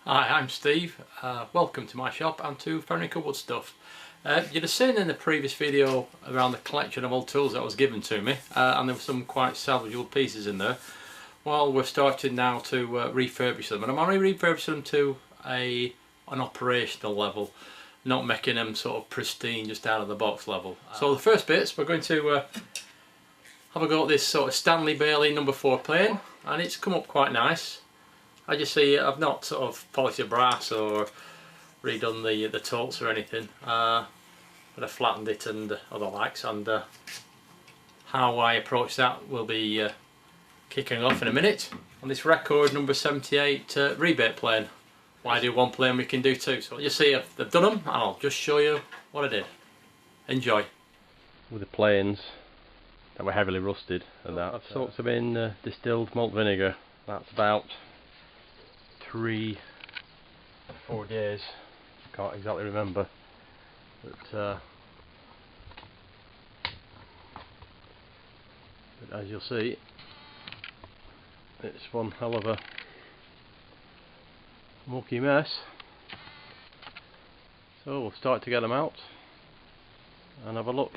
Hi, I'm Steve. Welcome to my shop and to Furniture Wood Stuff. You'd have seen in the previous video around the collection of old tools that was given to me, and there were some quite salvageable pieces in there. Well, we're starting now to refurbish them, and I'm only refurbishing them to an operational level, not making them sort of pristine just out of the box level. So the first bits, we're going to have a go at this sort of Stanley Bailey number 4 plane, and it's come up quite nice. As you see, I've not sort of polished the brass or redone the tilts or anything, but I flattened it and other likes, and how I approach that will be kicking off in a minute on this record number 78 rebate plane. Why do one plane, we can do two. So you see, I've done them, and I'll just show you what I did. Enjoy. With the planes that were heavily rusted and that, I've soaked them in distilled malt vinegar. That's about 3 or 4 days, I can't exactly remember, but as you'll see, it's one hell of a mucky mess. So we'll start to get them out and have a look.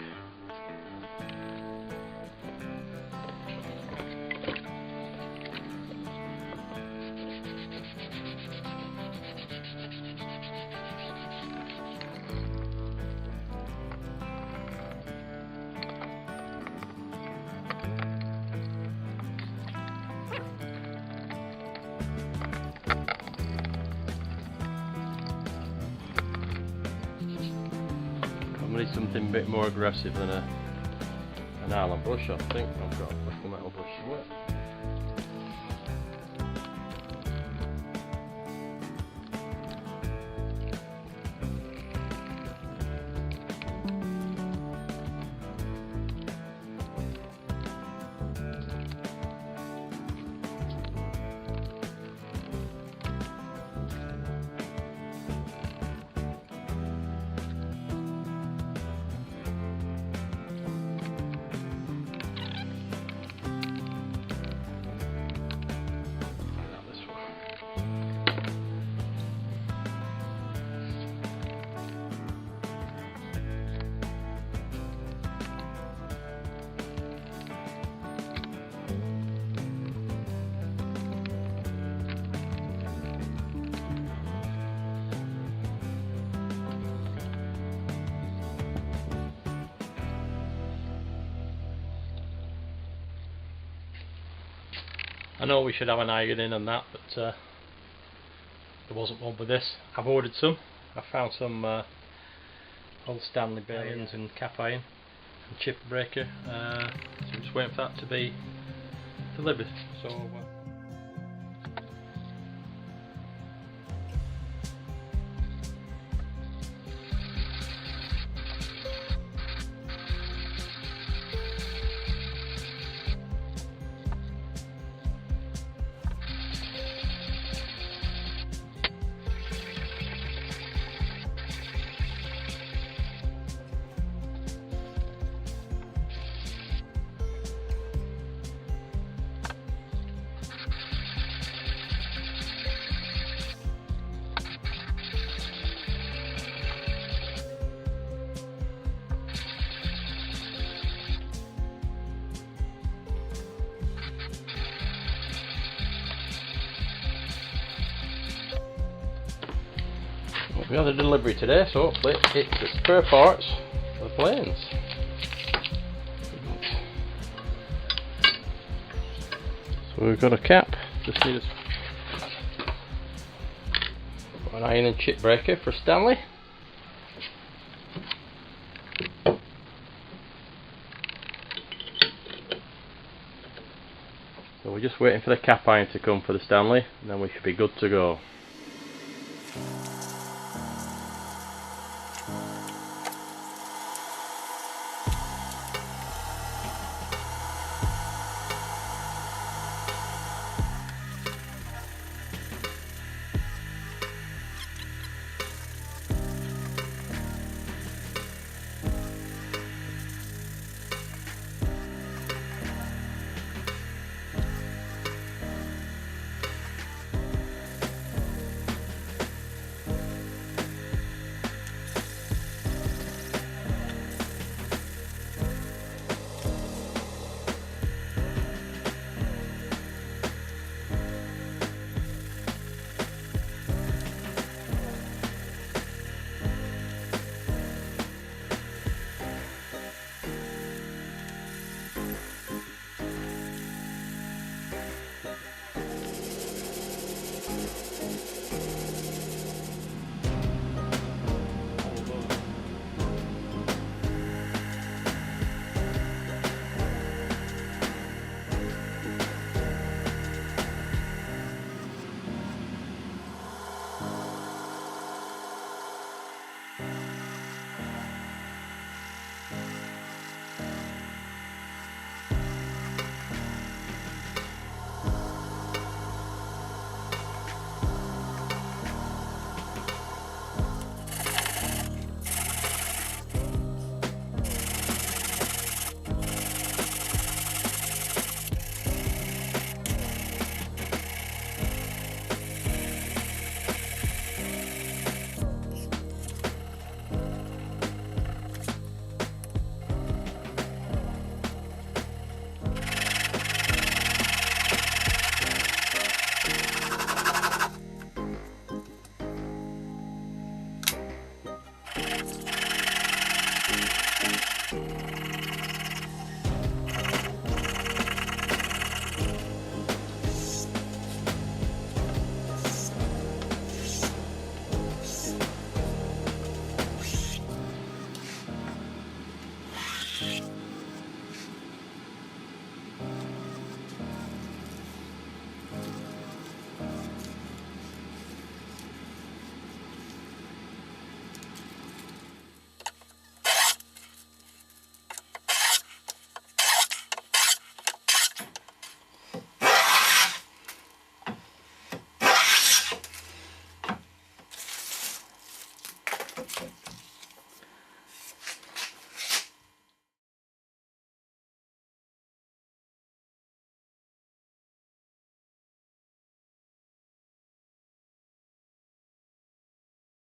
I need something a bit more aggressive than an Allen brush. I think I've got a little metal brush somewhere. I know we should have an iron in and that, but there wasn't one with this. I've ordered some. I found some old Stanley Bailey and cap iron and chip breaker. So I'm just waiting for that to be delivered. So we had a delivery today, so hopefully it's the spare parts for the planes. So we've got a cap, just need an iron and chip breaker for Stanley. So we're just waiting for the cap iron to come for the Stanley, and then we should be good to go.